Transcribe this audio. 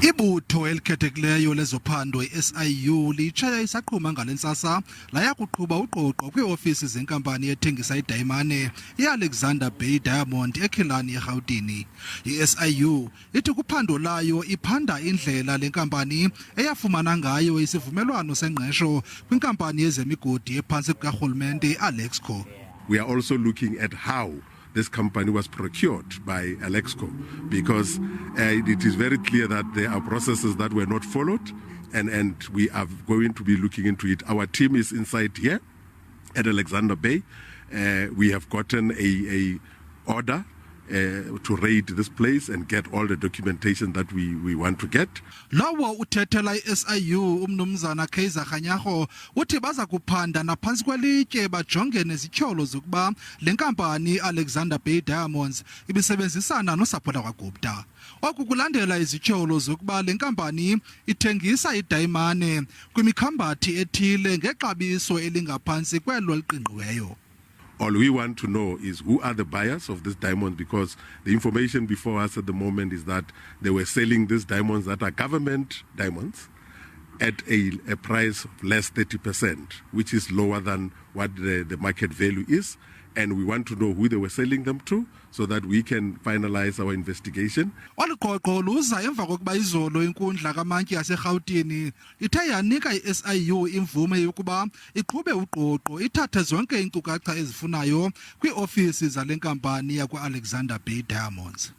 Ibutho elikhethekileyo lezophando i-SIU litshaya isaqhuma ngalentsasa laya kuqhuba ugqogqo kwii-ofisi zenkampani ethengisa idayimane i-Alexander Bay Diamond e-Killarney eRhawutini. I-SIU ithi kuphando layo iphanda indlela lenkampani eyafumana ngayo isivumelwano sengqesho kwinkampani yezemigodi ephantsi kukaRhulumente i-Alexkor. We are also looking at how this company was procured by Alexkor, because it is very clear that there are processes that were not followed, and we are going to be looking into it. Our team is inside here at Alexander Bay. We have gotten a order to raid this place and get all the documentation that we want to get. Lawo uthethela i-SIU umnumzana Kaizer Kganyago uthi baza kuphanda naphantsi kwelitye bajonge nezityholo zokuba lenkampani Alexander Bay Diamonds ibisebenzisana nosapho lakwaGupta. Wakukulandela izityholo zokuba lenkampani ithengisa idayimane kwimikhambathi ethile ngexabiso elingaphantsi kwelo liqingqiweyo. All we want to know is who are the buyers of this diamond, because the information before us at the moment is that they were selling these diamonds that are government diamonds at a price of less 30%, which is lower than what the market value is. And we want to know who they were selling them to so that we can finalize our investigation. Olugqogqo luza emva kokuba izolo inkundla kamantyi yaseRhawutini ithe yanika i-SIU imvume yokuba iqhube ugqogqo ithathe zonke iinkcukacha ezifunayo kwii-ofisi zalenkampani yakwa-Alexander Bay Diamonds.